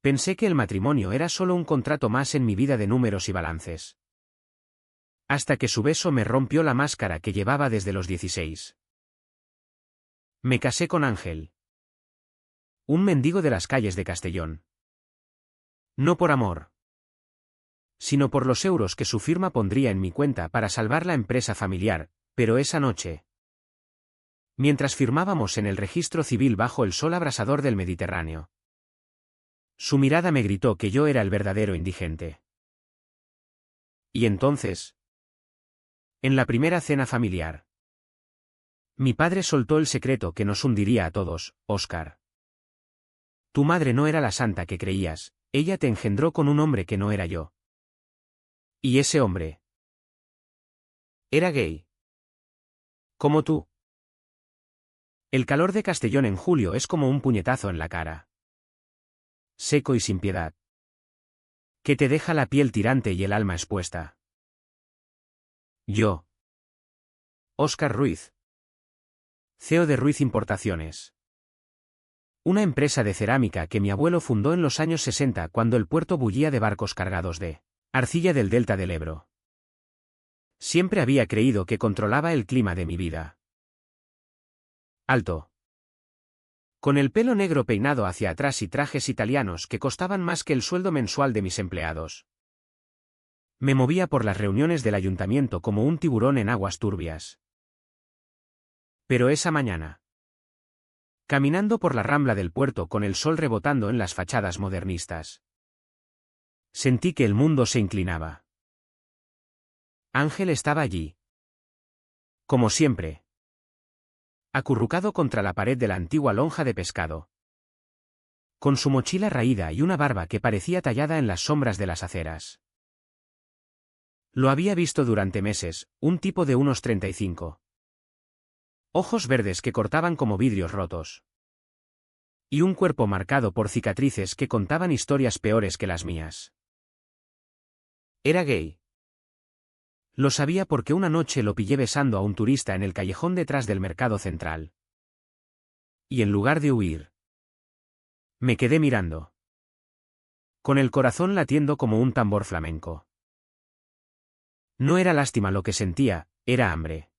Pensé que el matrimonio era solo un contrato más en mi vida de números y balances. Hasta que su beso me rompió la máscara que llevaba desde los 16. Me casé con Ángel. Un mendigo de las calles de Castellón. No por amor, sino por los euros que su firma pondría en mi cuenta para salvar la empresa familiar, pero esa noche, mientras firmábamos en el registro civil bajo el sol abrasador del Mediterráneo, su mirada me gritó que yo era el verdadero indigente. Y entonces, en la primera cena familiar, mi padre soltó el secreto que nos hundiría a todos: Óscar. Tu madre no era la santa que creías, ella te engendró con un hombre que no era yo. Y ese hombre era gay. Como tú. El calor de Castellón en julio es como un puñetazo en la cara. Seco y sin piedad. Que te deja la piel tirante y el alma expuesta. Yo. Óscar Ruiz. CEO de Ruiz Importaciones. Una empresa de cerámica que mi abuelo fundó en los años 60 cuando el puerto bullía de barcos cargados de arcilla del delta del Ebro. Siempre había creído que controlaba el clima de mi vida. Alto. Con el pelo negro peinado hacia atrás y trajes italianos que costaban más que el sueldo mensual de mis empleados. Me movía por las reuniones del ayuntamiento como un tiburón en aguas turbias. Pero esa mañana, caminando por la rambla del puerto con el sol rebotando en las fachadas modernistas, sentí que el mundo se inclinaba. Ángel estaba allí. Como siempre. Acurrucado contra la pared de la antigua lonja de pescado. Con su mochila raída y una barba que parecía tallada en las sombras de las aceras. Lo había visto durante meses, un tipo de unos 35. Ojos verdes que cortaban como vidrios rotos. Y un cuerpo marcado por cicatrices que contaban historias peores que las mías. Era gay. Lo sabía porque una noche lo pillé besando a un turista en el callejón detrás del mercado central. Y en lugar de huir, me quedé mirando. Con el corazón latiendo como un tambor flamenco. No era lástima lo que sentía, era hambre.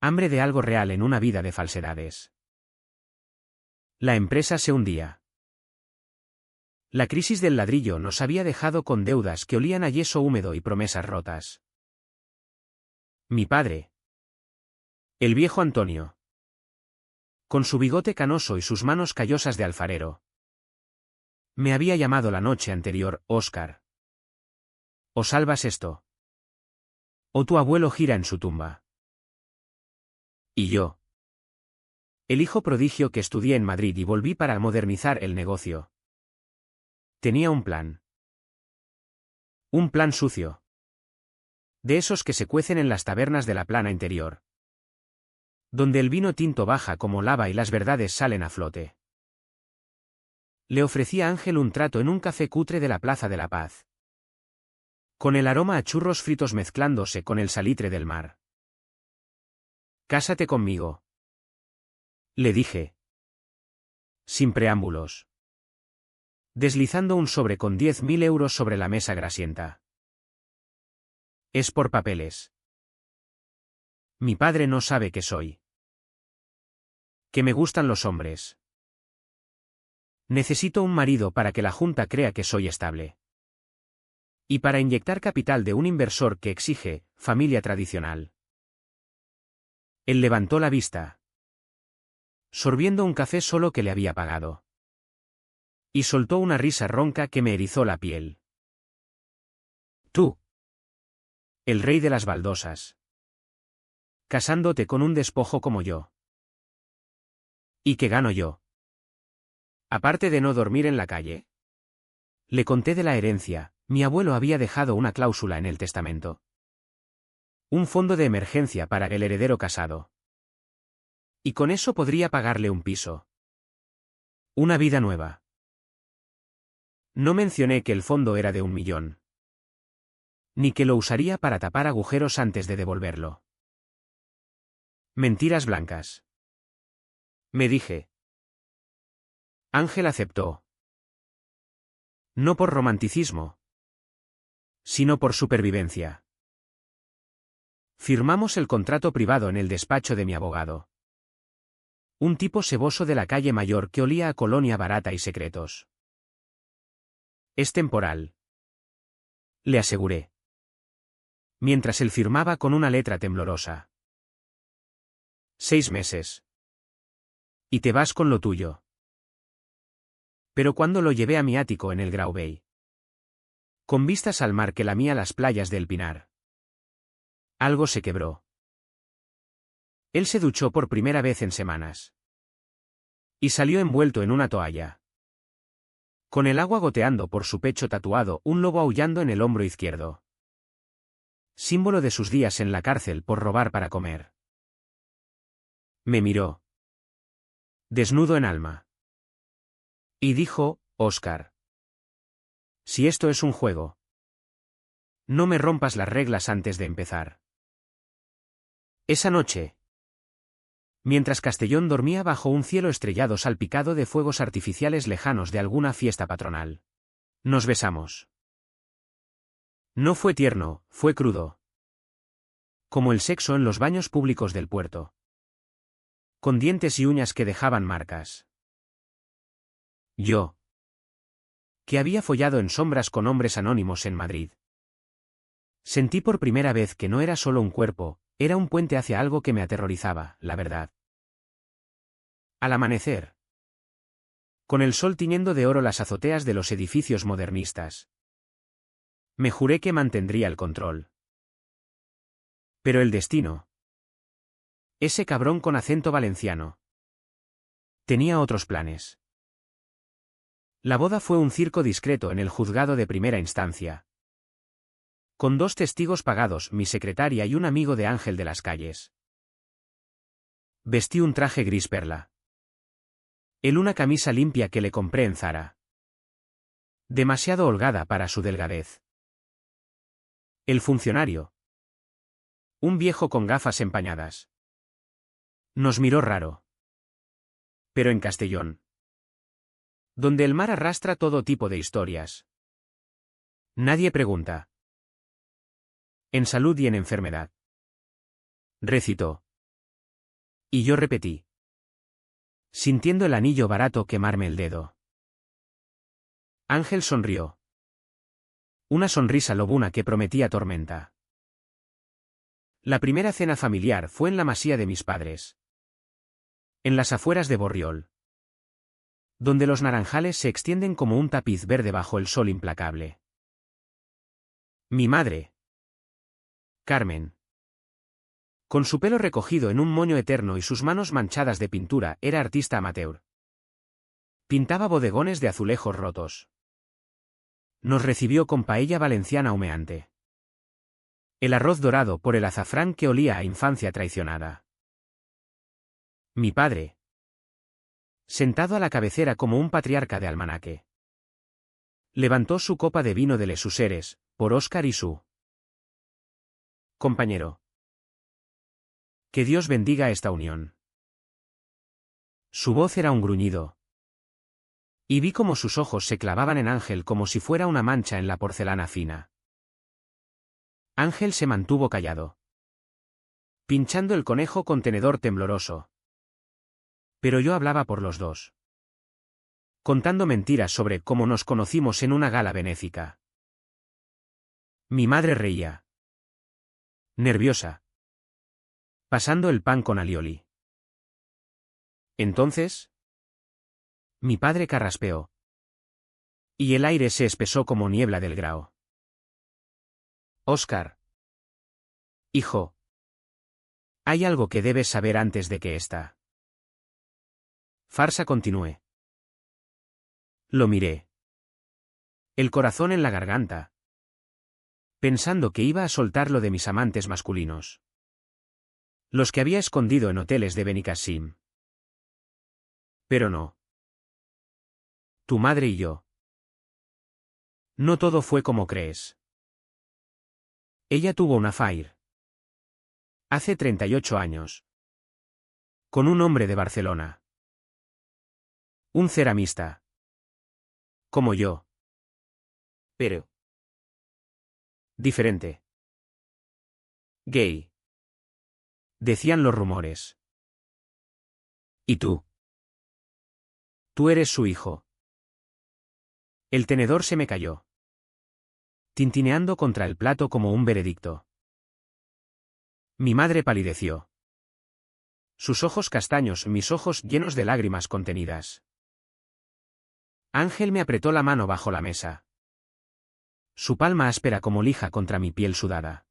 Hambre de algo real en una vida de falsedades. La empresa se hundía. La crisis del ladrillo nos había dejado con deudas que olían a yeso húmedo y promesas rotas. Mi padre. El viejo Antonio. Con su bigote canoso y sus manos callosas de alfarero. Me había llamado la noche anterior: Óscar. O salvas esto, o tu abuelo gira en su tumba. Y yo. El hijo prodigio que estudié en Madrid y volví para modernizar el negocio. Tenía un plan. Un plan sucio. De esos que se cuecen en las tabernas de la plana interior. Donde el vino tinto baja como lava y las verdades salen a flote. Le ofrecí a Ángel un trato en un café cutre de la Plaza de la Paz. Con el aroma a churros fritos mezclándose con el salitre del mar. Cásate conmigo. Le dije. Sin preámbulos. Deslizando un sobre con 10.000 euros sobre la mesa grasienta. Es por papeles. Mi padre no sabe que soy. Que me gustan los hombres. Necesito un marido para que la Junta crea que soy estable. Y para inyectar capital de un inversor que exige familia tradicional. Él levantó la vista. Sorbiendo un café solo que le había pagado. Y soltó una risa ronca que me erizó la piel. Tú. El rey de las baldosas. Casándote con un despojo como yo. ¿Y qué gano yo? Aparte de no dormir en la calle. Le conté de la herencia. Mi abuelo había dejado una cláusula en el testamento. Un fondo de emergencia para el heredero casado. Y con eso podría pagarle un piso. Una vida nueva. No mencioné que el fondo era de 1 millón. Ni que lo usaría para tapar agujeros antes de devolverlo. Mentiras blancas. Me dije. Ángel aceptó. No por romanticismo, sino por supervivencia. Firmamos el contrato privado en el despacho de mi abogado. Un tipo seboso de la calle Mayor que olía a colonia barata y secretos. Es temporal, le aseguré, mientras él firmaba con una letra temblorosa. 6 meses. Y te vas con lo tuyo. Pero cuando lo llevé a mi ático en el Grau Bay, con vistas al mar que lamía las playas del Pinar, algo se quebró. Él se duchó por primera vez en semanas. Y salió envuelto en una toalla, con el agua goteando por su pecho tatuado, un lobo aullando en el hombro izquierdo. Símbolo de sus días en la cárcel por robar para comer. Me miró, desnudo en alma. Y dijo, Oscar, si esto es un juego, no me rompas las reglas antes de empezar. Esa noche, mientras Castellón dormía bajo un cielo estrellado salpicado de fuegos artificiales lejanos de alguna fiesta patronal, nos besamos. No fue tierno, fue crudo. Como el sexo en los baños públicos del puerto. Con dientes y uñas que dejaban marcas. Yo, que había follado en sombras con hombres anónimos en Madrid, sentí por primera vez que no era solo un cuerpo, era un puente hacia algo que me aterrorizaba, la verdad. Al amanecer, con el sol tiñendo de oro las azoteas de los edificios modernistas, me juré que mantendría el control. Pero el destino, ese cabrón con acento valenciano, tenía otros planes. La boda fue un circo discreto en el juzgado de primera instancia, con 2 testigos pagados, mi secretaria y un amigo de Ángel de las Calles. Vestí un traje gris perla. Él una camisa limpia que le compré en Zara. Demasiado holgada para su delgadez. El funcionario, un viejo con gafas empañadas, nos miró raro. Pero en Castellón, donde el mar arrastra todo tipo de historias, nadie pregunta. En salud y en enfermedad, recitó. Y yo repetí, sintiendo el anillo barato quemarme el dedo. Ángel sonrió. Una sonrisa lobuna que prometía tormenta. La primera cena familiar fue en la masía de mis padres, en las afueras de Borriol, donde los naranjales se extienden como un tapiz verde bajo el sol implacable. Mi madre, Carmen, con su pelo recogido en un moño eterno y sus manos manchadas de pintura, era artista amateur. Pintaba bodegones de azulejos rotos. Nos recibió con paella valenciana humeante. El arroz dorado por el azafrán que olía a infancia traicionada. Mi padre, sentado a la cabecera como un patriarca de almanaque, levantó su copa de vino de Les Useres, por Óscar y su compañero. Que Dios bendiga esta unión. Su voz era un gruñido. Y vi cómo sus ojos se clavaban en Ángel como si fuera una mancha en la porcelana fina. Ángel se mantuvo callado, pinchando el conejo con tenedor tembloroso. Pero yo hablaba por los dos, contando mentiras sobre cómo nos conocimos en una gala benéfica. Mi madre reía, nerviosa, pasando el pan con alioli. Entonces, mi padre carraspeó, y el aire se espesó como niebla del Grao. Óscar, hijo, hay algo que debes saber antes de que esta farsa continúe. Lo miré, el corazón en la garganta, pensando que iba a soltarlo de mis amantes masculinos, los que había escondido en hoteles de Benicassim. Pero no. Tu madre y yo. No todo fue como crees. Ella tuvo una affair. Hace 38 años. Con un hombre de Barcelona. Un ceramista. Como yo. Pero. Diferente. Gay. Decían los rumores. ¿Y tú? Tú eres su hijo. El tenedor se me cayó, tintineando contra el plato como un veredicto. Mi madre palideció. Sus ojos castaños, mis ojos llenos de lágrimas contenidas. Ángel me apretó la mano bajo la mesa. Su palma áspera como lija contra mi piel sudada.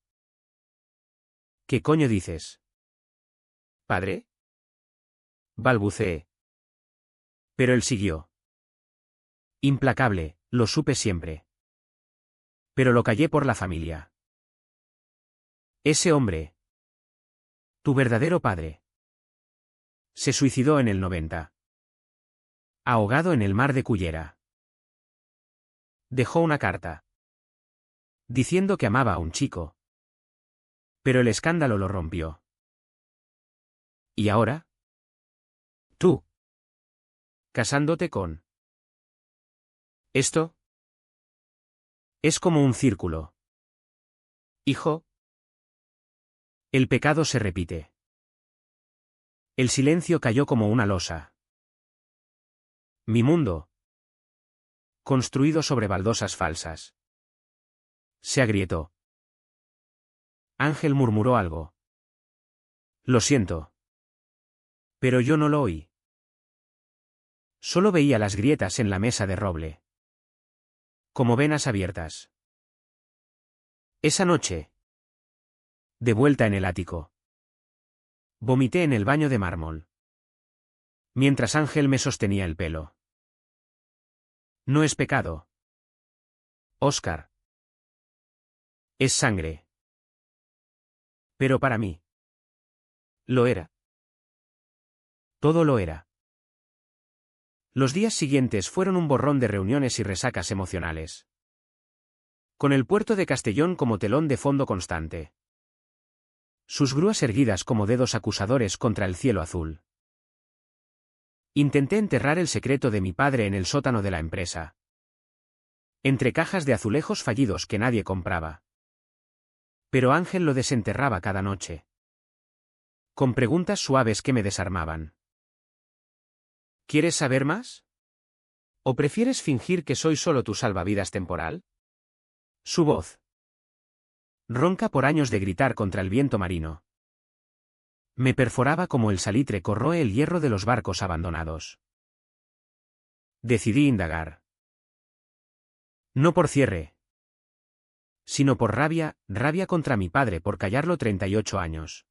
¿Qué coño dices? ¿Padre? Balbuceé. Pero él siguió. Implacable, lo supe siempre. Pero lo callé por la familia. Ese hombre. Tu verdadero padre. Se suicidó en el 90. Ahogado en el mar de Cullera. Dejó una carta. Diciendo que amaba a un chico. Pero el escándalo lo rompió. ¿Y ahora? Tú. Casándote con. Esto. Es como un círculo. Hijo. El pecado se repite. El silencio cayó como una losa. Mi mundo. Construido sobre baldosas falsas. Se agrietó. Ángel murmuró algo. Lo siento. Pero yo no lo oí. Solo veía las grietas en la mesa de roble. Como venas abiertas. Esa noche. De vuelta en el ático. Vomité en el baño de mármol. Mientras Ángel me sostenía el pelo. No es pecado. Óscar. Es sangre. Pero para mí. Lo era. Todo lo era. Los días siguientes fueron un borrón de reuniones y resacas emocionales. Con el puerto de Castellón como telón de fondo constante. Sus grúas erguidas como dedos acusadores contra el cielo azul. Intenté enterrar el secreto de mi padre en el sótano de la empresa. Entre cajas de azulejos fallidos que nadie compraba. Pero Ángel lo desenterraba cada noche. Con preguntas suaves que me desarmaban. ¿Quieres saber más? ¿O prefieres fingir que soy solo tu salvavidas temporal? Su voz. Ronca por años de gritar contra el viento marino. Me perforaba como el salitre corroe el hierro de los barcos abandonados. Decidí indagar. No por cierre. Sino por rabia, rabia contra mi padre por callarlo 38 años.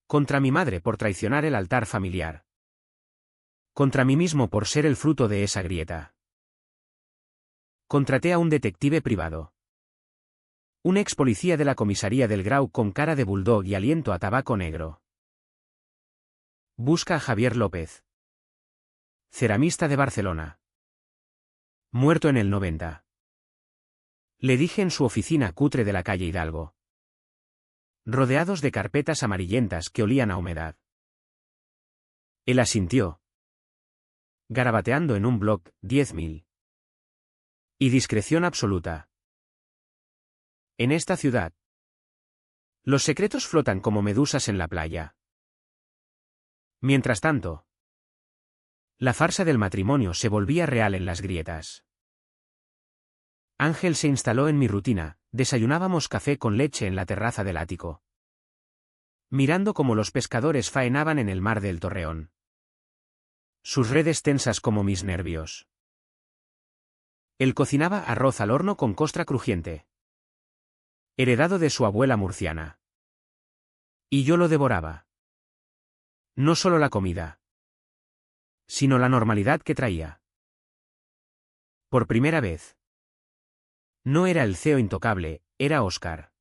Contra mi madre por traicionar el altar familiar. Contra mí mismo por ser el fruto de esa grieta. Contraté a un detective privado. Un ex policía de la comisaría del Grau con cara de bulldog y aliento a tabaco negro. Busca a Javier López. Ceramista de Barcelona. Muerto en el 90. Le dije en su oficina cutre de la calle Hidalgo. Rodeados de carpetas amarillentas que olían a humedad. Él asintió. Garabateando en un blog, 10.000. Y discreción absoluta. En esta ciudad. Los secretos flotan como medusas en la playa. Mientras tanto. La farsa del matrimonio se volvía real en las grietas. Ángel se instaló en mi rutina, desayunábamos café con leche en la terraza del ático. Mirando cómo los pescadores faenaban en el mar del Torreón. Sus redes tensas como mis nervios. Él cocinaba arroz al horno con costra crujiente. Heredado de su abuela murciana. Y yo lo devoraba. No solo la comida. Sino la normalidad que traía. Por primera vez. No era el CEO intocable, era Óscar.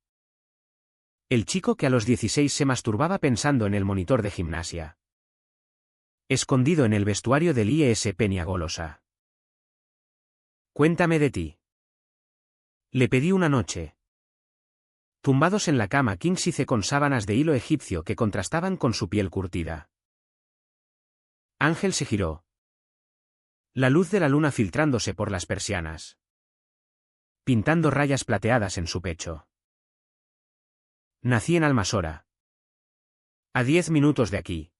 El chico que a los 16 se masturbaba pensando en el monitor de gimnasia. Escondido en el vestuario del IES Peñagolosa. Cuéntame de ti. Le pedí una noche. Tumbados en la cama Kingsice con sábanas de hilo egipcio que contrastaban con su piel curtida. Ángel se giró. La luz de la luna filtrándose por las persianas. pintando rayas plateadas en su pecho. Nací en Almasora. A 10 minutos de aquí.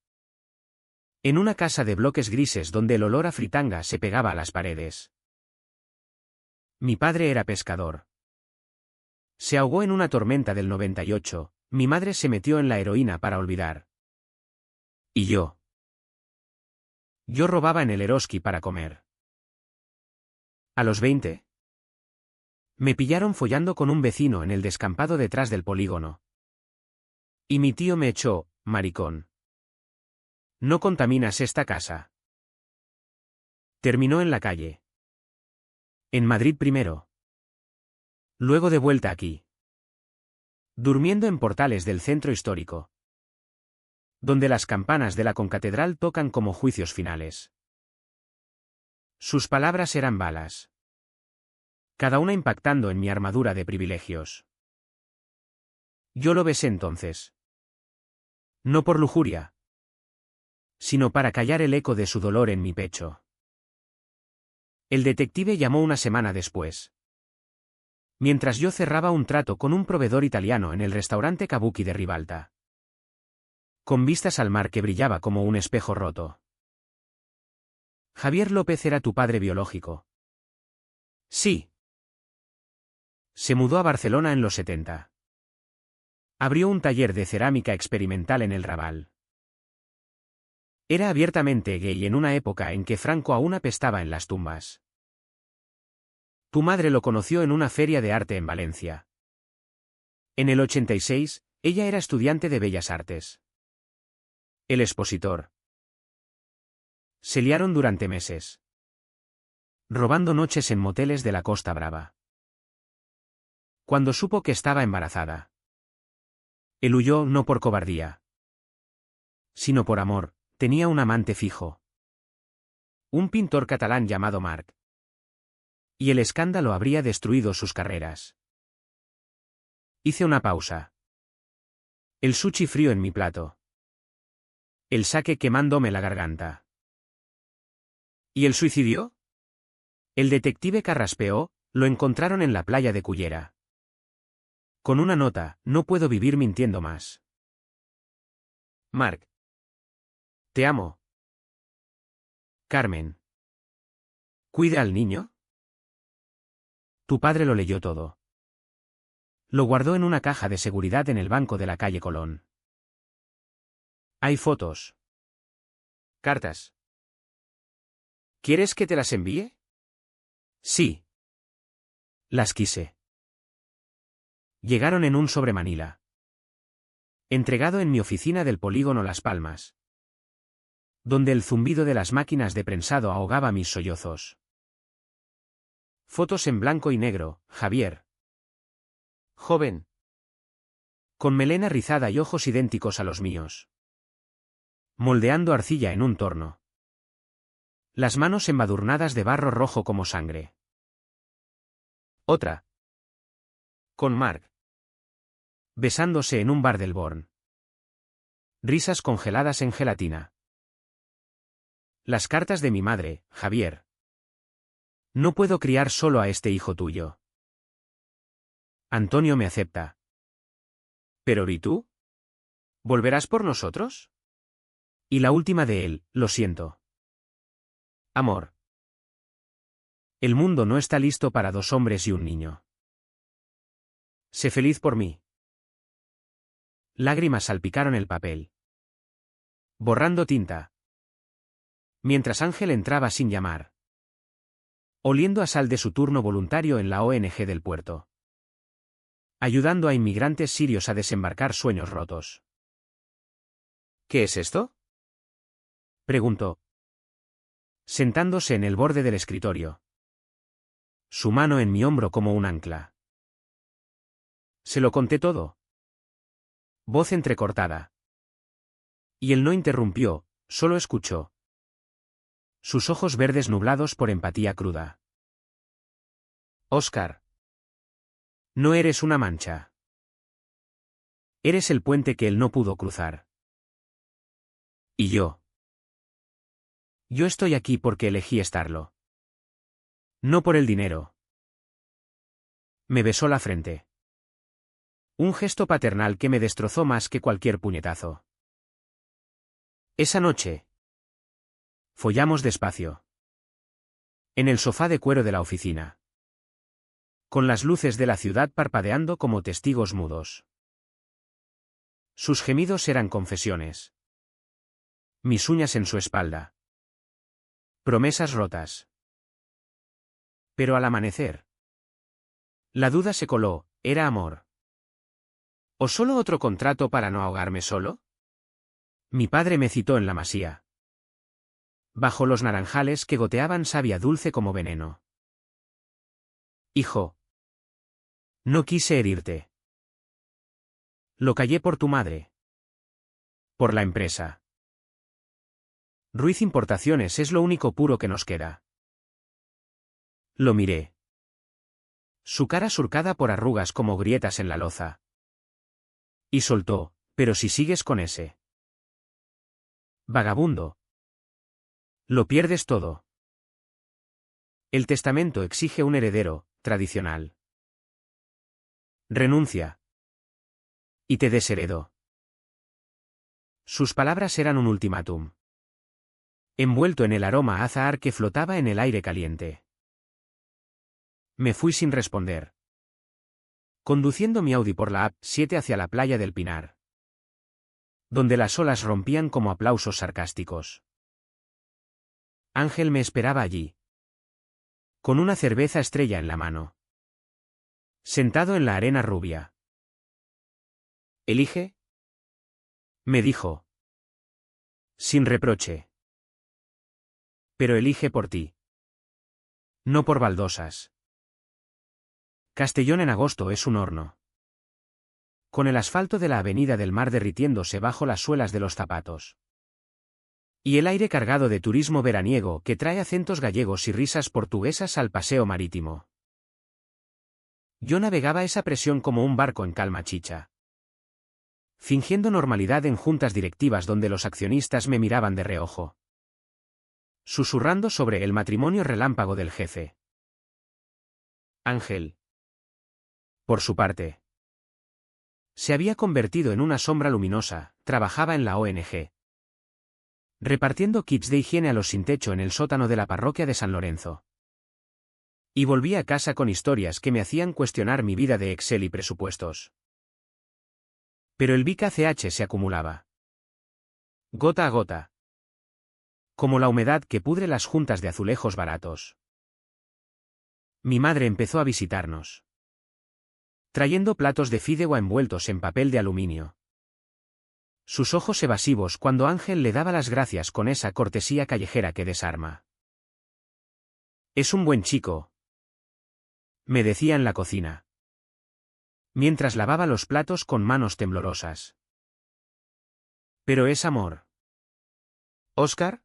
En una casa de bloques grises donde el olor a fritanga se pegaba a las paredes. Mi padre era pescador. Se ahogó en una tormenta del 98, mi madre se metió en la heroína para olvidar. ¿Y yo? Yo robaba en el Eroski para comer. A los 20. Me pillaron follando con un vecino en el descampado detrás del polígono. Y mi tío me echó, maricón. No contaminas esta casa. Terminó en la calle. En Madrid primero. Luego de vuelta aquí. Durmiendo en portales del centro histórico. Donde las campanas de la concatedral tocan como juicios finales. Sus palabras eran balas. Cada una impactando en mi armadura de privilegios. Yo lo besé entonces. No por lujuria, sino para callar el eco de su dolor en mi pecho. El detective llamó una semana después. Mientras yo cerraba un trato con un proveedor italiano en el restaurante Kabuki de Ribalta. Con vistas al mar que brillaba como un espejo roto. Javier López era tu padre biológico. Sí. Se mudó a Barcelona en los 70. Abrió un taller de cerámica experimental en el Raval. Era abiertamente gay en una época en que Franco aún apestaba en las tumbas. Tu madre lo conoció en una feria de arte en Valencia. En el 86, ella era estudiante de Bellas Artes. El expositor. Se liaron durante meses. Robando noches en moteles de la Costa Brava. Cuando supo que estaba embarazada. Él huyó no por cobardía, sino por amor. Tenía un amante fijo. Un pintor catalán llamado Marc. Y el escándalo habría destruido sus carreras. Hice una pausa. El sushi frío en mi plato. El sake quemándome la garganta. ¿Y el suicidio? El detective carraspeó, lo encontraron en la playa de Cullera. Con una nota, no puedo vivir mintiendo más. Marc. Te amo. Carmen. ¿Cuida al niño? Tu padre lo leyó todo. Lo guardó en una caja de seguridad en el banco de la calle Colón. Hay fotos. Cartas. ¿Quieres que te las envíe? Sí. Las quise. Llegaron en un sobre Manila. Entregado en mi oficina del polígono Las Palmas. Donde el zumbido de las máquinas de prensado ahogaba mis sollozos. Fotos en blanco y negro, Javier. Joven. Con melena rizada y ojos idénticos a los míos. Moldeando arcilla en un torno. Las manos embadurnadas de barro rojo como sangre. Otra. Con Marc. Besándose en un bar del Born. Risas congeladas en gelatina. Las cartas de mi madre, Javier. No puedo criar solo a este hijo tuyo. Antonio me acepta. ¿Pero y tú? ¿Volverás por nosotros? Y la última de él, lo siento. Amor. El mundo no está listo para 2 hombres y un niño. Sé feliz por mí. Lágrimas salpicaron el papel. Borrando tinta. Mientras Ángel entraba sin llamar. Oliendo a sal de su turno voluntario en la ONG del puerto. Ayudando a inmigrantes sirios a desembarcar sueños rotos. ¿Qué es esto? Preguntó. Sentándose en el borde del escritorio. Su mano en mi hombro como un ancla. Se lo conté todo. Voz entrecortada. Y él no interrumpió, solo escuchó. Sus ojos verdes nublados por empatía cruda. Óscar. No eres una mancha. Eres el puente que él no pudo cruzar. ¿Y yo? Yo estoy aquí porque elegí estarlo. No por el dinero. Me besó la frente. Un gesto paternal que me destrozó más que cualquier puñetazo. Esa noche. Follamos despacio. En el sofá de cuero de la oficina. Con las luces de la ciudad parpadeando como testigos mudos. Sus gemidos eran confesiones. Mis uñas en su espalda. Promesas rotas. Pero al amanecer. La duda se coló, ¿era amor? ¿O solo otro contrato para no ahogarme solo? Mi padre me citó en la masía. Bajo los naranjales que goteaban savia dulce como veneno. Hijo. No quise herirte. Lo callé por tu madre. Por la empresa. Ruiz Importaciones es lo único puro que nos queda. Lo miré. Su cara surcada por arrugas como grietas en la loza. Y soltó, pero si sigues con ese vagabundo, lo pierdes todo. El testamento exige un heredero, tradicional. Renuncia. Y te desheredo. Sus palabras eran un ultimátum. Envuelto en el aroma a azahar que flotaba en el aire caliente. Me fui sin responder. Conduciendo mi Audi por la A7 hacia la playa del Pinar. Donde las olas rompían como aplausos sarcásticos. Ángel me esperaba allí. Con una cerveza estrella en la mano. Sentado en la arena rubia. ¿Elige? Me dijo. Sin reproche. Pero elige por ti. No por baldosas. Castellón en agosto es un horno. Con el asfalto de la avenida del Mar derritiéndose bajo las suelas de los zapatos. Y el aire cargado de turismo veraniego que trae acentos gallegos y risas portuguesas al paseo marítimo. Yo navegaba esa presión como un barco en calma chicha. Fingiendo normalidad en juntas directivas donde los accionistas me miraban de reojo. Susurrando sobre el matrimonio relámpago del jefe. Ángel. Por su parte. Se había convertido en una sombra luminosa, trabajaba en la ONG. Repartiendo kits de higiene a los sin techo en el sótano de la parroquia de San Lorenzo. Y volví a casa con historias que me hacían cuestionar mi vida de Excel y presupuestos. Pero el Vic ACH se acumulaba. Gota a gota. Como la humedad que pudre las juntas de azulejos baratos. Mi madre empezó a visitarnos. Trayendo platos de fideuá envueltos en papel de aluminio. Sus ojos evasivos cuando Ángel le daba las gracias con esa cortesía callejera que desarma. Es un buen chico. Me decía en la cocina. Mientras lavaba los platos con manos temblorosas. Pero es amor. ¿Óscar?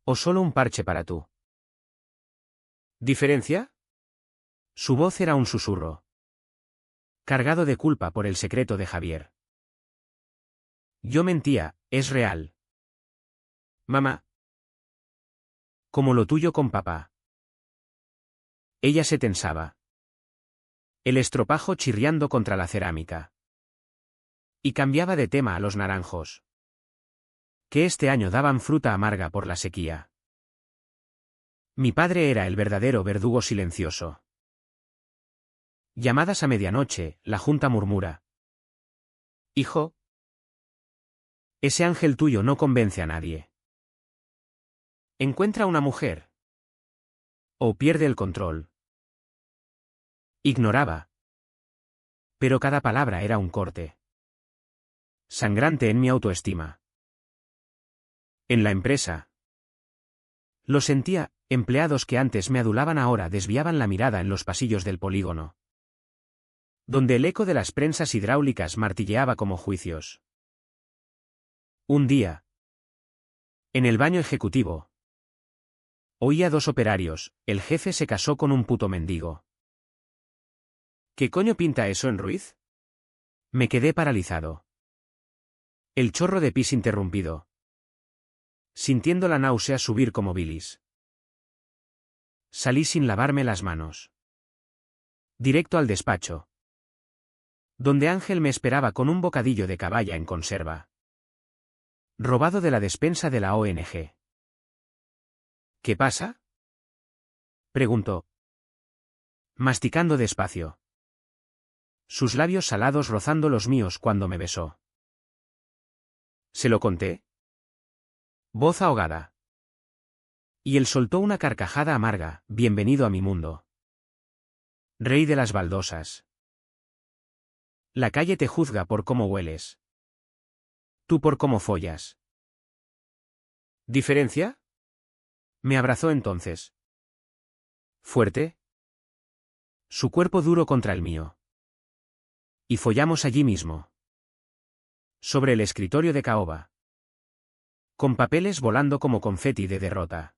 ¿O solo un parche para tú? ¿Diferencia? Su voz era un susurro. Cargado de culpa por el secreto de Javier. Yo mentía, es real. Mamá. Como lo tuyo con papá. Ella se tensaba. El estropajo chirriando contra la cerámica. Y cambiaba de tema a los naranjos. Que este año daban fruta amarga por la sequía. Mi padre era el verdadero verdugo silencioso. Llamadas a medianoche, la junta murmura. Hijo. Ese ángel tuyo no convence a nadie. Encuentra una mujer. O pierde el control. Ignoraba. Pero cada palabra era un corte. Sangrante en mi autoestima. En la empresa. Lo sentía, empleados que antes me adulaban ahora desviaban la mirada en los pasillos del polígono. Donde el eco de las prensas hidráulicas martilleaba como juicios. Un día. En el baño ejecutivo. Oía dos operarios, el jefe se casó con un puto mendigo. ¿Qué coño pinta eso en Ruiz? Me quedé paralizado. El chorro de pis interrumpido. Sintiendo la náusea subir como bilis. Salí sin lavarme las manos. Directo al despacho, donde Ángel me esperaba con un bocadillo de caballa en conserva, robado de la despensa de la ONG. ¿Qué pasa?, preguntó, masticando despacio, sus labios salados rozando los míos cuando me besó. ¿Se lo conté? Voz ahogada. Y él soltó una carcajada amarga. Bienvenido a mi mundo. Rey de las baldosas. La calle te juzga por cómo hueles. Tú por cómo follas. ¿Diferencia? Me abrazó entonces. ¿Fuerte? Su cuerpo duro contra el mío. Y follamos allí mismo. Sobre el escritorio de caoba. Con papeles volando como confeti de derrota.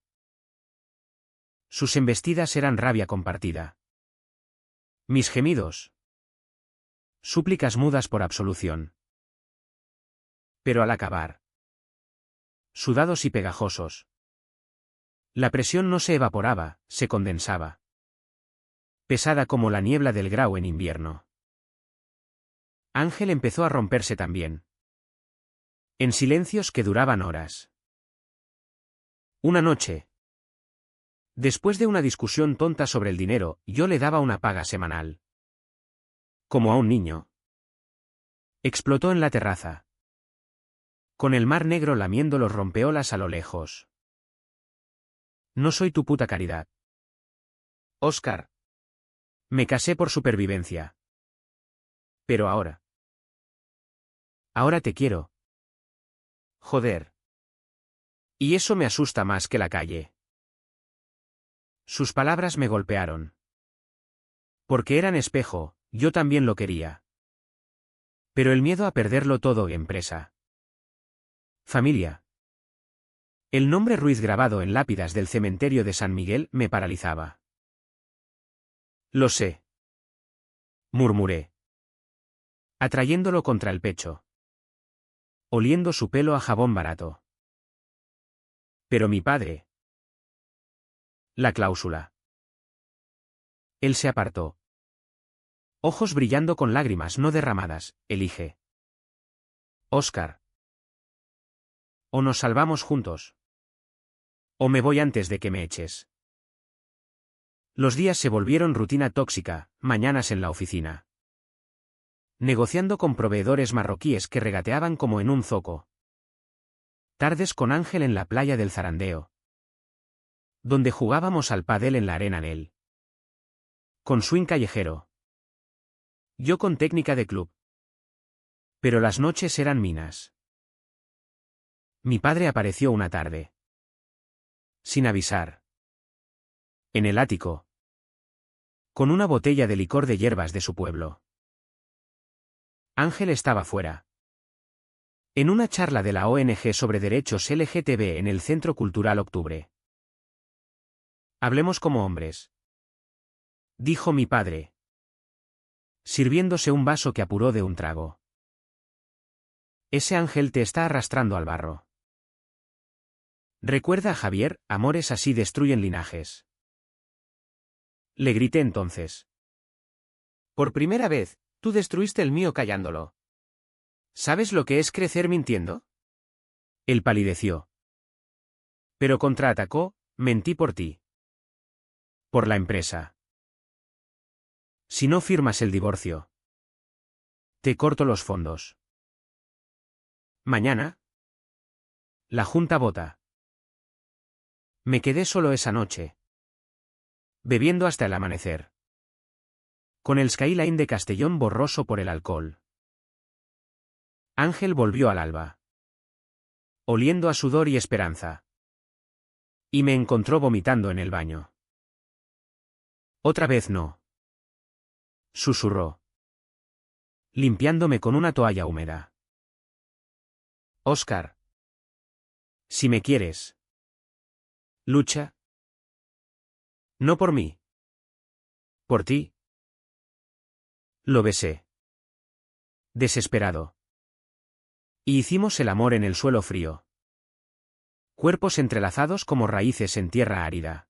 Sus embestidas eran rabia compartida. Mis gemidos. Súplicas mudas por absolución. Pero al acabar. Sudados y pegajosos. La presión no se evaporaba, se condensaba. Pesada como la niebla del Grau en invierno. Ángel empezó a romperse también. En silencios que duraban horas. Una noche. Después de una discusión tonta sobre el dinero, yo le daba una paga semanal. Como a un niño. Explotó en la terraza. Con el mar negro lamiendo los rompeolas a lo lejos. No soy tu puta caridad. Óscar. Me casé por supervivencia. Pero ahora. Ahora te quiero. Joder. Y eso me asusta más que la calle. Sus palabras me golpearon. Porque eran espejo, yo también lo quería. Pero el miedo a perderlo todo, empresa. Familia. El nombre Ruiz grabado en lápidas del cementerio de San Miguel me paralizaba. Lo sé. Murmuré. Atrayéndolo contra el pecho. Oliendo su pelo a jabón barato. Pero mi padre. La cláusula. Él se apartó. Ojos brillando con lágrimas no derramadas, elige. Óscar. O nos salvamos juntos. O me voy antes de que me eches. Los días se volvieron rutina tóxica, mañanas en la oficina. Negociando con proveedores marroquíes que regateaban como en un zoco. Tardes con Ángel en la playa del Zarandeo. Donde jugábamos al pádel en la arena Nel. Con swing callejero. Yo con técnica de club. Pero las noches eran minas. Mi padre apareció una tarde. Sin avisar. En el ático. Con una botella de licor de hierbas de su pueblo. Ángel estaba fuera. En una charla de la ONG sobre derechos LGTB en el Centro Cultural Octubre. Hablemos como hombres. Dijo mi padre. Sirviéndose un vaso que apuró de un trago. Ese ángel te está arrastrando al barro. Recuerda a Javier, amores así destruyen linajes. Le grité entonces. Por primera vez, tú destruiste el mío callándolo. ¿Sabes lo que es crecer mintiendo? Él palideció. Pero contraatacó, mentí por ti. Por la empresa. Si no firmas el divorcio. Te corto los fondos. Mañana. La junta vota. Me quedé solo esa noche. Bebiendo hasta el amanecer. Con el skyline de Castellón borroso por el alcohol. Ángel volvió al alba. Oliendo a sudor y esperanza. Y me encontró vomitando en el baño. Otra vez no. Susurró. Limpiándome con una toalla húmeda. Óscar. Si me quieres. Lucha. No por mí. Por ti. Lo besé. Desesperado. Y hicimos el amor en el suelo frío. Cuerpos entrelazados como raíces en tierra árida.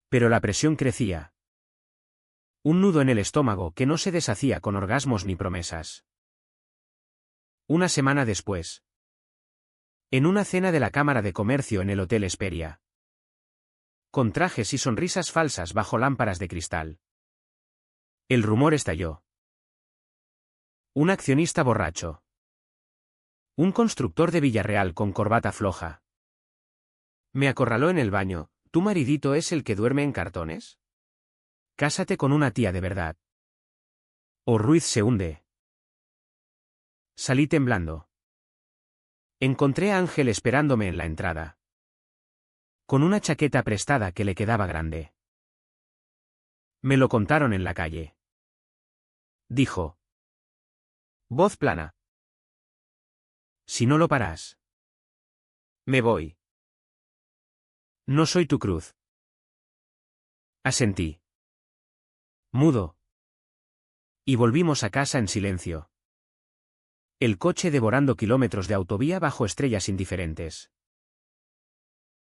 Pero la presión crecía. Un nudo en el estómago que no se deshacía con orgasmos ni promesas. Una semana después. En una cena de la Cámara de Comercio en el Hotel Hesperia. Con trajes y sonrisas falsas bajo lámparas de cristal. El rumor estalló. Un accionista borracho. Un constructor de Villarreal con corbata floja. Me acorraló en el baño. ¿Tu maridito es el que duerme en cartones? Cásate con una tía de verdad. O Ruiz se hunde. Salí temblando. Encontré a Ángel esperándome en la entrada. Con una chaqueta prestada que le quedaba grande. Me lo contaron en la calle. Dijo. Voz plana. Si no lo paras. Me voy. No soy tu cruz. Asentí. Mudo. Y volvimos a casa en silencio. El coche devorando kilómetros de autovía bajo estrellas indiferentes.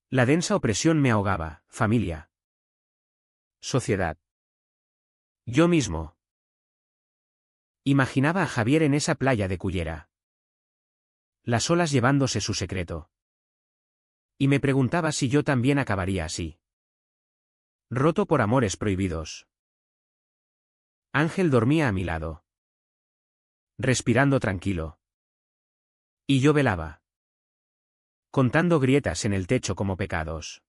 La densa opresión me ahogaba, familia. Sociedad. Yo mismo. Imaginaba a Javier en esa playa de Cullera. Las olas llevándose su secreto. Y me preguntaba si yo también acabaría así. Roto por amores prohibidos. Ángel dormía a mi lado. Respirando tranquilo. Y yo velaba. Contando grietas en el techo como pecados.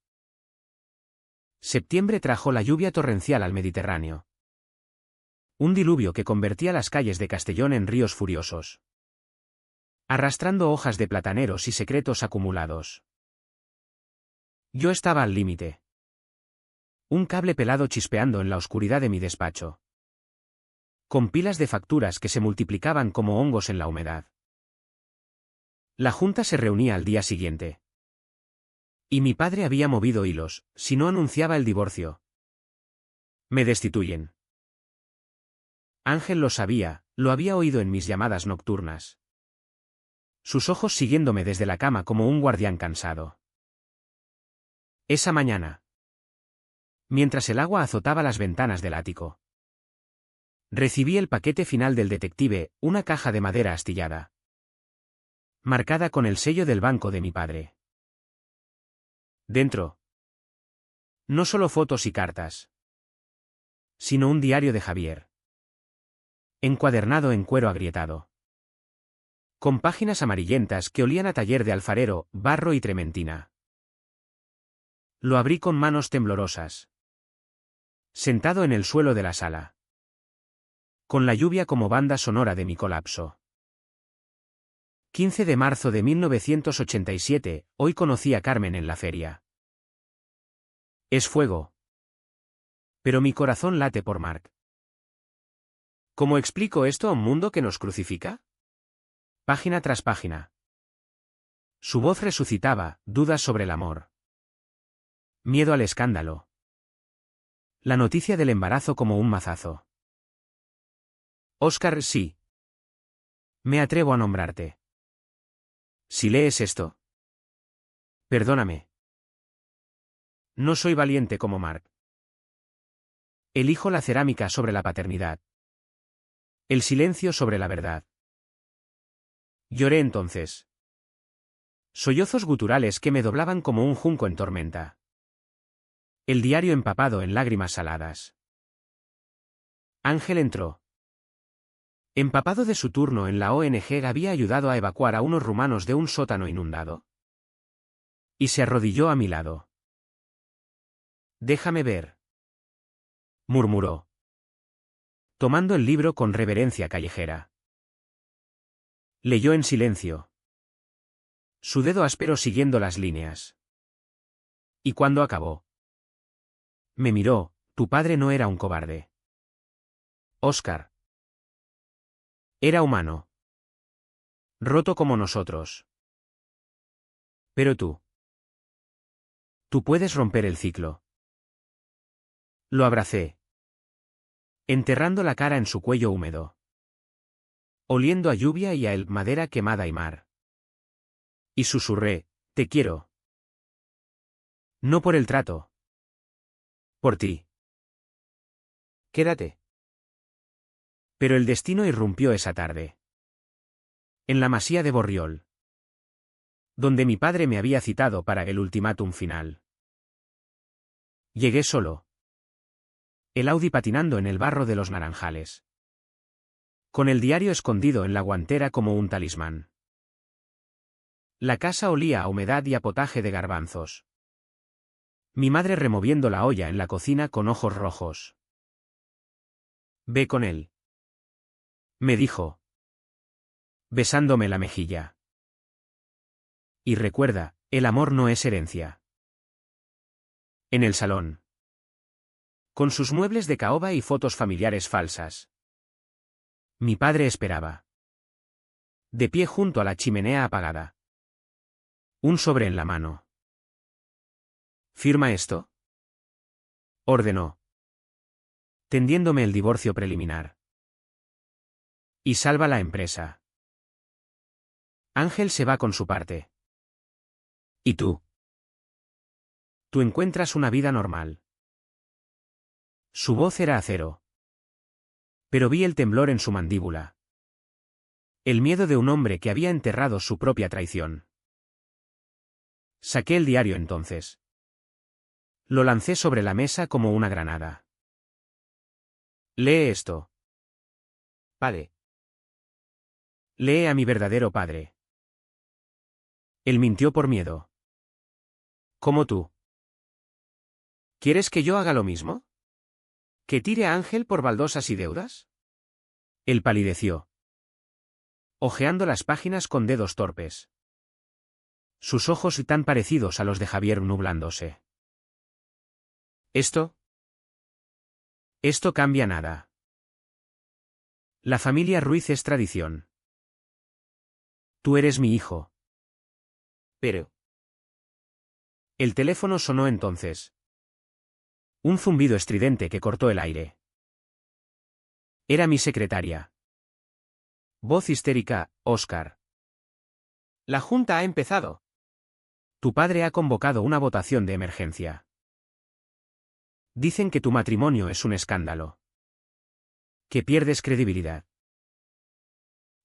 Septiembre trajo la lluvia torrencial al Mediterráneo. Un diluvio que convertía las calles de Castellón en ríos furiosos. Arrastrando hojas de plataneros y secretos acumulados. Yo estaba al límite. Un cable pelado chispeando en la oscuridad de mi despacho. Con pilas de facturas que se multiplicaban como hongos en la humedad. La junta se reunía al día siguiente. Y mi padre había movido hilos, si no anunciaba el divorcio. Me destituyen. Ángel lo sabía, lo había oído en mis llamadas nocturnas. Sus ojos siguiéndome desde la cama como un guardián cansado. Esa mañana. Mientras el agua azotaba las ventanas del ático. Recibí el paquete final del detective, una caja de madera astillada. Marcada con el sello del banco de mi padre. Dentro. No solo fotos y cartas. Sino un diario de Javier. Encuadernado en cuero agrietado. Con páginas amarillentas que olían a taller de alfarero, barro y trementina. Lo abrí con manos temblorosas. Sentado en el suelo de la sala. Con la lluvia como banda sonora de mi colapso. 15 de marzo de 1987, hoy conocí a Carmen en la feria. Es fuego. Pero mi corazón late por Mark. ¿Cómo explico esto a un mundo que nos crucifica? Página tras página. Su voz resucitaba, dudas sobre el amor. Miedo al escándalo. La noticia del embarazo como un mazazo. Óscar, sí. Me atrevo a nombrarte. Si lees esto. Perdóname. No soy valiente como Mark. Elijo la cerámica sobre la paternidad. El silencio sobre la verdad. Lloré entonces. Sollozos guturales que me doblaban como un junco en tormenta. El diario empapado en lágrimas saladas. Ángel entró. Empapado de su turno en la ONG, había ayudado a evacuar a unos rumanos de un sótano inundado. Y se arrodilló a mi lado. Déjame ver. Murmuró. Tomando el libro con reverencia callejera. Leyó en silencio. Su dedo áspero siguiendo las líneas. Y cuando acabó. Me miró, tu padre no era un cobarde. Óscar. Era humano. Roto como nosotros. Pero tú. Tú puedes romper el ciclo. Lo abracé. Enterrando la cara en su cuello húmedo. Oliendo a lluvia y a él, madera quemada y mar. Y susurré, te quiero. No por el trato. Por ti. Quédate. Pero el destino irrumpió esa tarde. En la masía de Borriol, donde mi padre me había citado para el ultimátum final. Llegué solo. El Audi patinando en el barro de los naranjales. Con el diario escondido en la guantera como un talismán. La casa olía a humedad y a potaje de garbanzos. Mi madre removiendo la olla en la cocina con ojos rojos. Ve con él, me dijo, besándome la mejilla. Y recuerda, el amor no es herencia. En el salón. Con sus muebles de caoba y fotos familiares falsas. Mi padre esperaba. De pie junto a la chimenea apagada. Un sobre en la mano. ¿Firma esto?, ordenó, tendiéndome el divorcio preliminar. Y salva la empresa. Ángel se va con su parte. ¿Y tú? Tú encuentras una vida normal. Su voz era acero. Pero vi el temblor en su mandíbula. El miedo de un hombre que había enterrado su propia traición. Saqué el diario entonces. Lo lancé sobre la mesa como una granada. Lee esto. Padre. Lee a mi verdadero padre. Él mintió por miedo. Como tú. ¿Quieres que yo haga lo mismo? ¿Que tire a Ángel por baldosas y deudas? Él palideció, hojeando las páginas con dedos torpes. Sus ojos tan parecidos a los de Javier nublándose. Esto cambia nada. La familia Ruiz es tradición. Tú eres mi hijo. Pero. El teléfono sonó entonces. Un zumbido estridente que cortó el aire. Era mi secretaria. Voz histérica, Óscar. La junta ha empezado. Tu padre ha convocado una votación de emergencia. Dicen que tu matrimonio es un escándalo. Que pierdes credibilidad.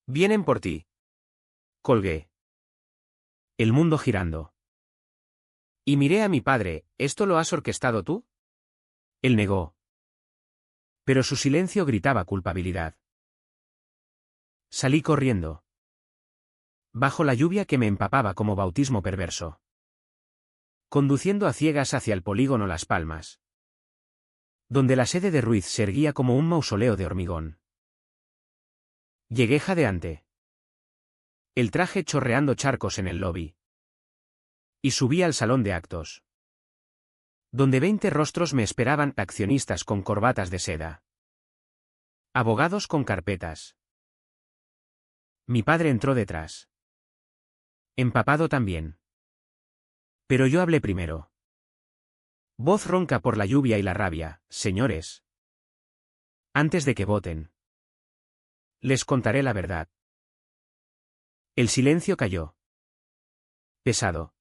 Vienen por ti. Colgué. El mundo girando. Y miré a mi padre, ¿esto lo has orquestado tú? Él negó. Pero su silencio gritaba culpabilidad. Salí corriendo. Bajo la lluvia que me empapaba como bautismo perverso. Conduciendo a ciegas hacia el polígono Las Palmas. Donde la sede de Ruiz se erguía como un mausoleo de hormigón. Llegué jadeante. El traje chorreando charcos en el lobby. Y subí al salón de actos. Donde 20 rostros me esperaban, accionistas con corbatas de seda. Abogados con carpetas. Mi padre entró detrás. Empapado también. Pero yo hablé primero. Voz ronca por la lluvia y la rabia, señores. Antes de que voten. Les contaré la verdad. El silencio cayó. Pesado.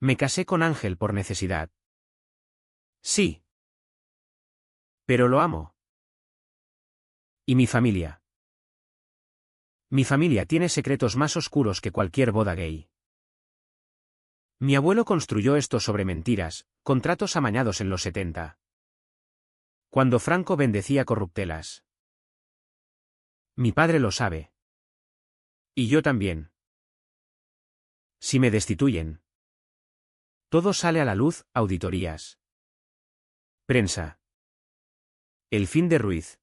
Me casé con Ángel por necesidad. Sí. Pero lo amo. ¿Y mi familia? Mi familia tiene secretos más oscuros que cualquier boda gay. Mi abuelo construyó esto sobre mentiras, contratos amañados en los 70. Cuando Franco bendecía corruptelas. Mi padre lo sabe. Y yo también. Si me destituyen. Todo sale a la luz, auditorías. Prensa. El fin de Ruiz.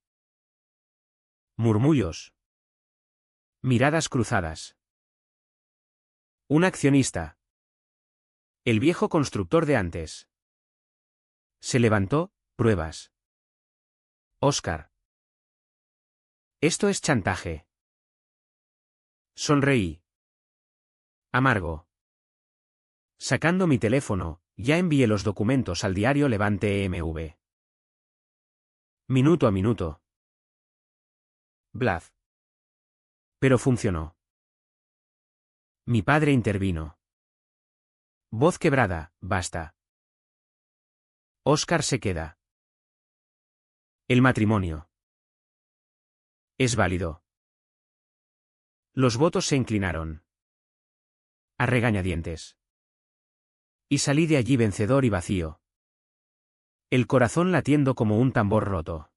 Murmullos. Miradas cruzadas. Un accionista. El viejo constructor de antes. Se levantó, pruebas. Óscar. Esto es chantaje. Sonreí. Amargo. Sacando mi teléfono, ya envié los documentos al diario Levante EMV. Minuto a minuto. Bluff. Pero funcionó. Mi padre intervino. Voz quebrada, basta. Óscar se queda. El matrimonio. Es válido. Los votos se inclinaron. A regañadientes. Y salí de allí vencedor y vacío. El corazón latiendo como un tambor roto.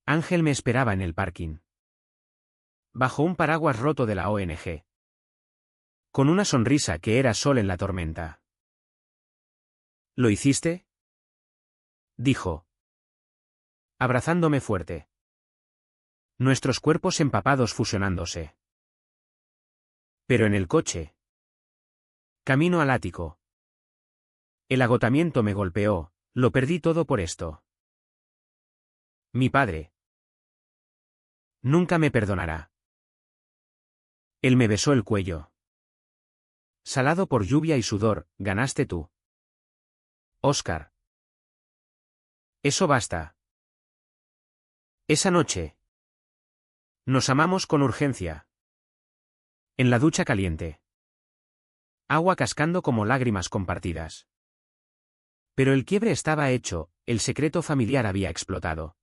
Ángel me esperaba en el parking. Bajo un paraguas roto de la ONG. Con una sonrisa que era sol en la tormenta. ¿Lo hiciste?, dijo, abrazándome fuerte. Nuestros cuerpos empapados fusionándose. Pero en el coche. Camino al ático. El agotamiento me golpeó, lo perdí todo por esto. Mi padre. Nunca me perdonará. Él me besó el cuello. Salado por lluvia y sudor, ganaste tú. Oscar. Eso basta. Esa noche. Nos amamos con urgencia. En la ducha caliente. Agua cascando como lágrimas compartidas. Pero el quiebre estaba hecho, el secreto familiar había explotado.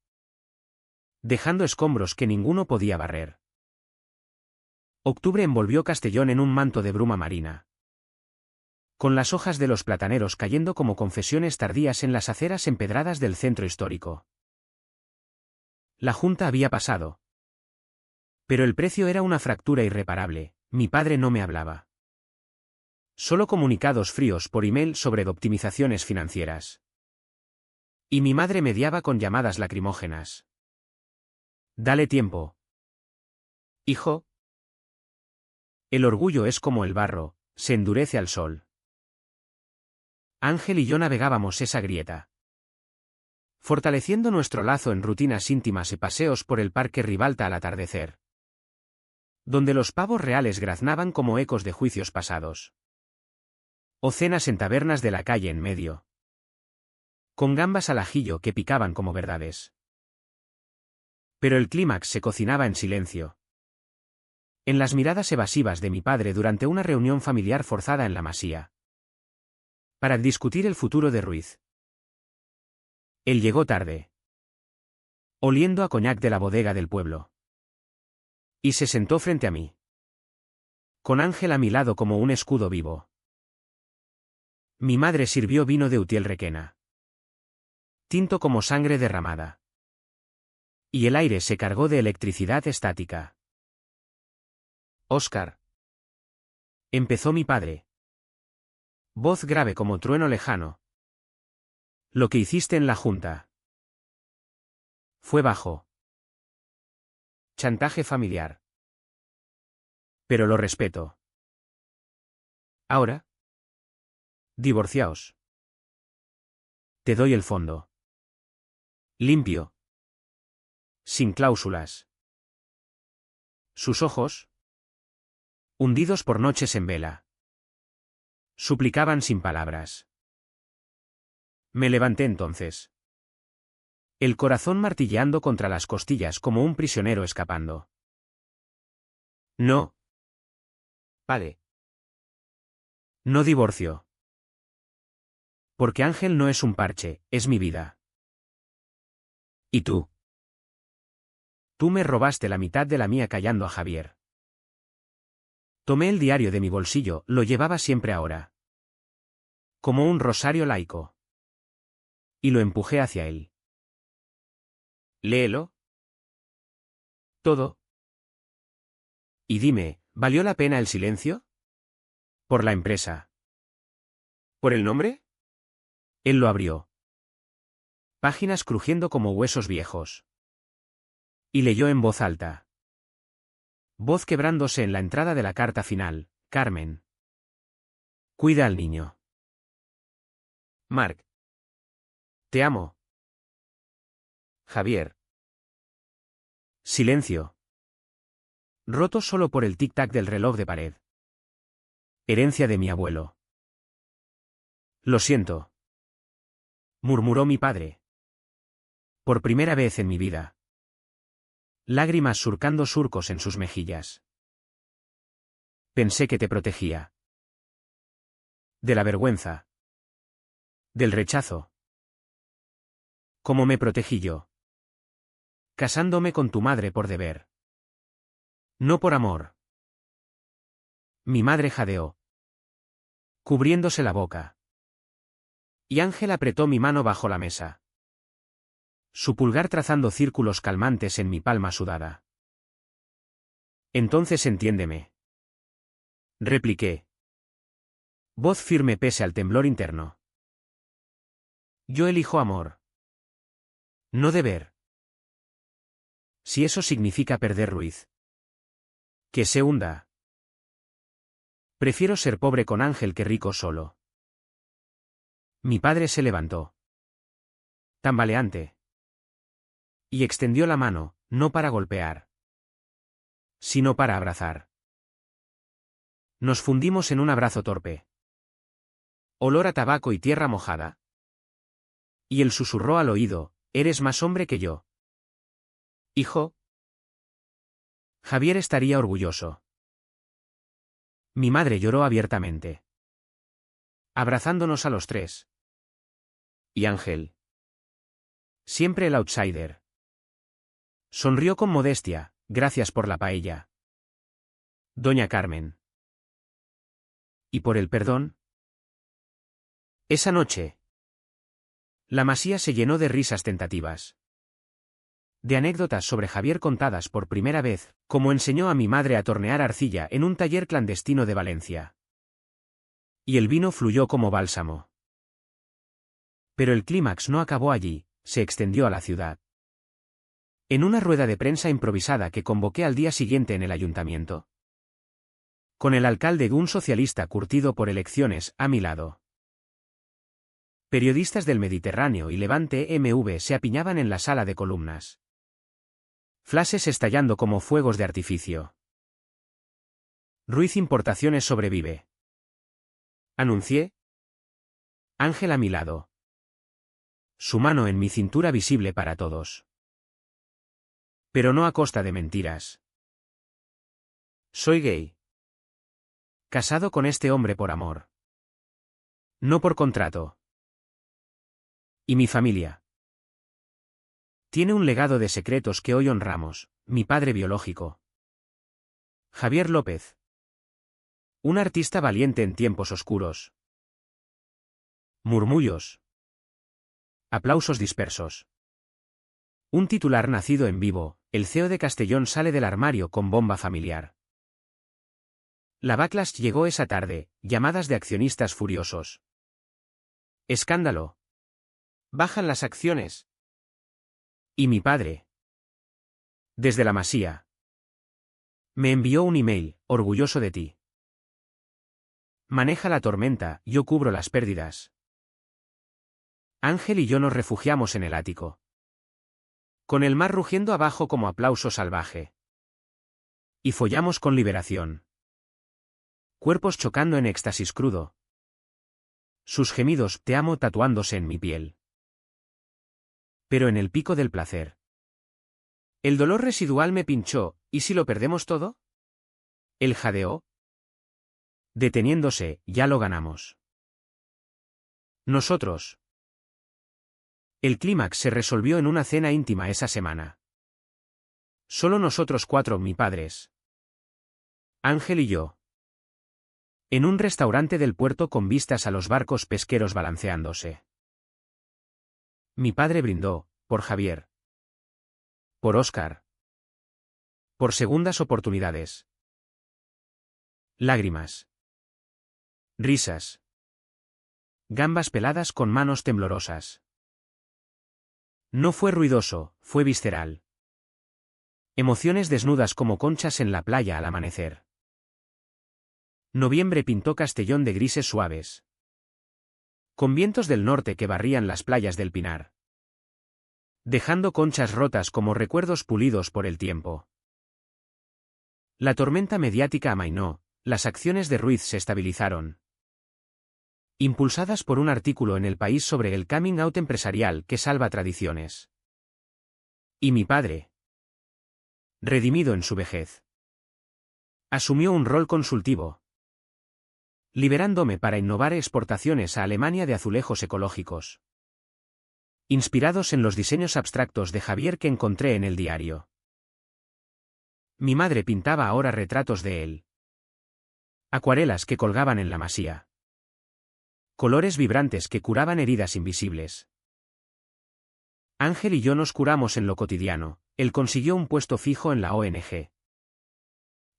Dejando escombros que ninguno podía barrer. Octubre envolvió Castellón en un manto de bruma marina. Con las hojas de los plataneros cayendo como confesiones tardías en las aceras empedradas del centro histórico. La junta había pasado. Pero el precio era una fractura irreparable, mi padre no me hablaba. Solo comunicados fríos por email sobre optimizaciones financieras. Y mi madre mediaba con llamadas lacrimógenas. Dale tiempo. Hijo. El orgullo es como el barro, se endurece al sol. Ángel y yo navegábamos esa grieta. Fortaleciendo nuestro lazo en rutinas íntimas y paseos por el parque Ribalta al atardecer. Donde los pavos reales graznaban como ecos de juicios pasados. O cenas en tabernas de la calle en medio. Con gambas al ajillo que picaban como verdades. Pero el clímax se cocinaba en silencio. En las miradas evasivas de mi padre durante una reunión familiar forzada en la Masía. Para discutir el futuro de Ruiz. Él llegó tarde. Oliendo a coñac de la bodega del pueblo. Y se sentó frente a mí. Con Ángel a mi lado como un escudo vivo. Mi madre sirvió vino de Utiel Requena. Tinto como sangre derramada. Y el aire se cargó de electricidad estática. Óscar. Empezó mi padre. Voz grave como trueno lejano. Lo que hiciste en la junta. Fue bajo. Chantaje familiar. Pero lo respeto. Ahora. Divorciaos. Te doy el fondo. Limpio. Sin cláusulas. Sus ojos. Hundidos por noches en vela. Suplicaban sin palabras. Me levanté entonces. El corazón martilleando contra las costillas como un prisionero escapando. No. Padre. No divorcio. Porque Ángel no es un parche, es mi vida. ¿Y tú? Tú me robaste la mitad de la mía callando a Javier. Tomé el diario de mi bolsillo, lo llevaba siempre ahora. Como un rosario laico. Y lo empujé hacia él. Léelo. Todo. Y dime, ¿valió la pena el silencio? Por la empresa. ¿Por el nombre? Él lo abrió. Páginas crujiendo como huesos viejos. Y leyó en voz alta. Voz quebrándose en la entrada de la carta final, Carmen. Cuida al niño. Mark. Te amo. Javier. Silencio. Roto solo por el tic-tac del reloj de pared. Herencia de mi abuelo. Lo siento. Murmuró mi padre. Por primera vez en mi vida. Lágrimas surcando surcos en sus mejillas. Pensé que te protegía. De la vergüenza. Del rechazo. ¿Cómo me protegí yo? Casándome con tu madre por deber. No por amor. Mi madre jadeó, cubriéndose la boca. Y Ángel apretó mi mano bajo la mesa, su pulgar trazando círculos calmantes en mi palma sudada. Entonces entiéndeme, repliqué. Voz firme pese al temblor interno. Yo elijo amor. No deber. Si eso significa perder Ruiz. Que se hunda. Prefiero ser pobre con Ángel que rico solo. Mi padre se levantó, tambaleante, y extendió la mano, no para golpear, sino para abrazar. Nos fundimos en un abrazo torpe. Olor a tabaco y tierra mojada. Y él susurró al oído, eres más hombre que yo. Hijo. Javier estaría orgulloso. Mi madre lloró abiertamente, abrazándonos a los tres. Y Ángel. Siempre el outsider. Sonrió con modestia, gracias por la paella. Doña Carmen. ¿Y por el perdón? Esa noche, la masía se llenó de risas tentativas. De anécdotas sobre Javier contadas por primera vez, como enseñó a mi madre a tornear arcilla en un taller clandestino de Valencia. Y el vino fluyó como bálsamo. Pero el clímax no acabó allí, se extendió a la ciudad. En una rueda de prensa improvisada que convoqué al día siguiente en el ayuntamiento. Con el alcalde, un socialista curtido por elecciones, a mi lado. Periodistas del Mediterráneo y Levante MV se apiñaban en la sala de columnas. Flashes estallando como fuegos de artificio. Ruiz Importaciones sobrevive. Anuncié. Ángel a mi lado. Su mano en mi cintura visible para todos. Pero no a costa de mentiras. Soy gay. Casado con este hombre por amor. No por contrato. Y mi familia. Tiene un legado de secretos que hoy honramos, mi padre biológico. Javier López. Un artista valiente en tiempos oscuros. Murmullos. Aplausos dispersos. Un titular nacido en vivo, el CEO de Castellón sale del armario con bomba familiar. La backlash llegó esa tarde, llamadas de accionistas furiosos. Escándalo. Bajan las acciones. Y mi padre. Desde la masía. Me envió un email, orgulloso de ti. Maneja la tormenta, yo cubro las pérdidas. Ángel y yo nos refugiamos en el ático. Con el mar rugiendo abajo como aplauso salvaje. Y follamos con liberación. Cuerpos chocando en éxtasis crudo. Sus gemidos, te amo, tatuándose en mi piel. Pero en el pico del placer. El dolor residual me pinchó, ¿y si lo perdemos todo? Él jadeó. Deteniéndose, ya lo ganamos. Nosotros. El clímax se resolvió en una cena íntima esa semana. Solo nosotros cuatro, mi padres. Ángel y yo. En un restaurante del puerto con vistas a los barcos pesqueros balanceándose. Mi padre brindó, por Javier. Por Óscar. Por segundas oportunidades. Lágrimas. Risas. Gambas peladas con manos temblorosas. No fue ruidoso, fue visceral. Emociones desnudas como conchas en la playa al amanecer. Noviembre pintó Castellón de grises suaves. Con vientos del norte que barrían las playas del Pinar. Dejando conchas rotas como recuerdos pulidos por el tiempo. La tormenta mediática amainó, las acciones de Ruiz se estabilizaron. Impulsadas por un artículo en El País sobre el coming out empresarial que salva tradiciones. Y mi padre. Redimido en su vejez. Asumió un rol consultivo. Liberándome para innovar exportaciones a Alemania de azulejos ecológicos. inspirados en los diseños abstractos de Javier que encontré en el diario. Mi madre pintaba ahora retratos de él. Acuarelas que colgaban en la masía. Colores vibrantes que curaban heridas invisibles. Ángel y yo nos curamos en lo cotidiano. Él consiguió un puesto fijo en la ONG.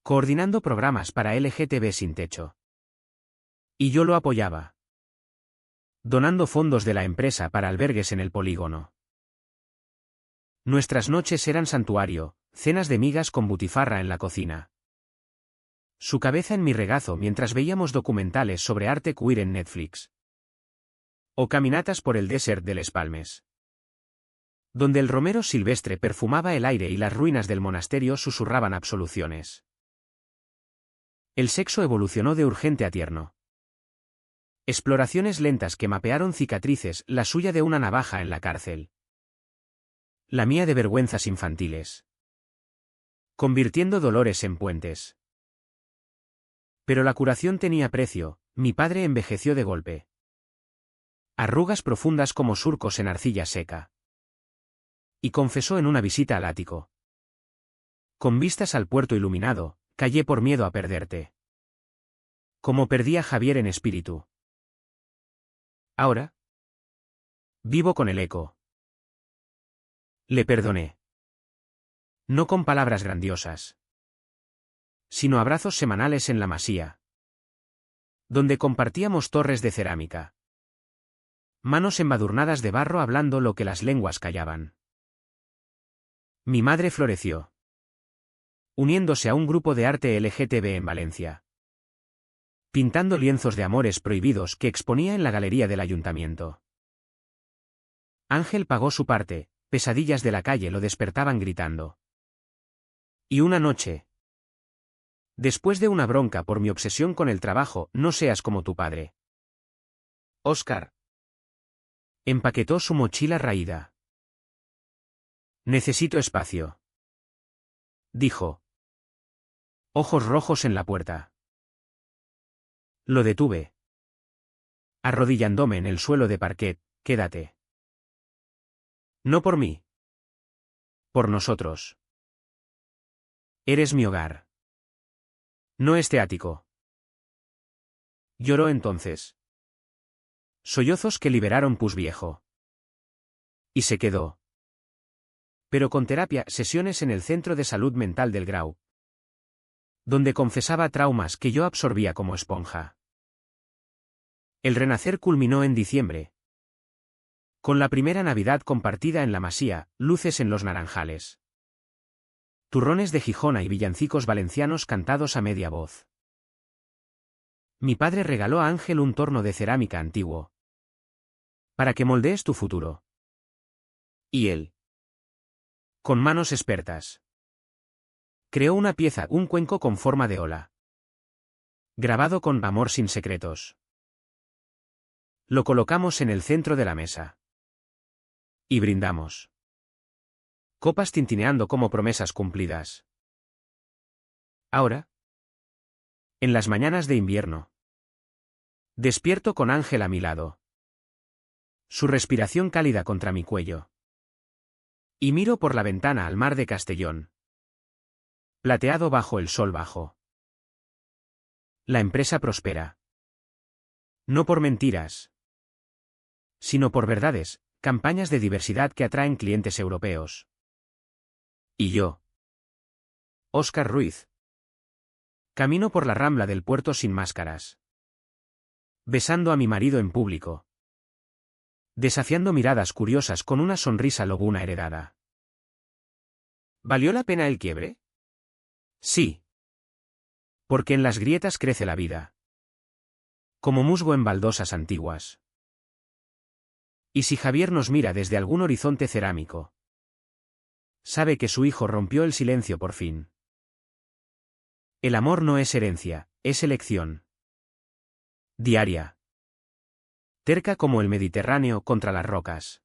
Coordinando programas para LGTB sin techo. Y yo lo apoyaba. Donando fondos de la empresa para albergues en el polígono. Nuestras noches eran santuario, cenas de migas con butifarra en la cocina. Su cabeza en mi regazo mientras veíamos documentales sobre arte queer en Netflix. O caminatas por el desert de Les Palmes. Donde el romero silvestre perfumaba el aire y las ruinas del monasterio susurraban absoluciones. El sexo evolucionó de urgente a tierno. Exploraciones lentas que mapearon cicatrices, la suya de una navaja en la cárcel. La mía de vergüenzas infantiles. Convirtiendo dolores en puentes. Pero la curación tenía precio, mi padre envejeció de golpe. Arrugas profundas como surcos en arcilla seca. Y confesó en una visita al ático. Con vistas al puerto iluminado, callé por miedo a perderte. Como perdí a Javier en espíritu. Ahora vivo con el eco. Le perdoné. No con palabras grandiosas. Sino abrazos semanales en la masía. Donde compartíamos torres de cerámica. Manos embadurnadas de barro hablando lo que las lenguas callaban. Mi madre floreció. Uniéndose a un grupo de arte LGTB en Valencia. Pintando lienzos de amores prohibidos que exponía en la galería del ayuntamiento. Ángel pagó su parte, pesadillas de la calle lo despertaban gritando. Y una noche. Después de una bronca por mi obsesión con el trabajo, no seas como tu padre. Óscar. Empaquetó su mochila raída. Necesito espacio. Dijo. Ojos rojos en la puerta. Lo detuve. Arrodillándome en el suelo de parquet, quédate. No por mí. Por nosotros. Eres mi hogar. No este ático. Lloró entonces. Sollozos que liberaron pus viejo. Y se quedó. Pero con terapia, sesiones en el Centro de Salud Mental del Grau. Donde confesaba traumas que yo absorbía como esponja. El renacer culminó en diciembre. Con la primera Navidad compartida en la masía, luces en los naranjales. Turrones de Gijona y villancicos valencianos cantados a media voz. Mi padre regaló a Ángel un torno de cerámica antiguo. Para que moldees tu futuro. Y él. Con manos expertas. Creó una pieza, un cuenco con forma de ola. Grabado con amor sin secretos. Lo colocamos en el centro de la mesa. Y brindamos. Copas tintineando como promesas cumplidas. Ahora. En las mañanas de invierno. Despierto con Ángel a mi lado. Su respiración cálida contra mi cuello. Y miro por la ventana al mar de Castellón. Plateado bajo el sol bajo. La empresa prospera. No por mentiras. Sino por verdades, campañas de diversidad que atraen clientes europeos. Y yo. Óscar Ruiz. Camino por la rambla del puerto sin máscaras. Besando a mi marido en público. Desafiando miradas curiosas con una sonrisa lobuna heredada. ¿Valió la pena el quiebre? Sí. Porque en las grietas crece la vida. Como musgo en baldosas antiguas. Y si Javier nos mira desde algún horizonte cerámico, sabe que su hijo rompió el silencio por fin. El amor no es herencia, es elección. Diaria. Terca como el Mediterráneo contra las rocas.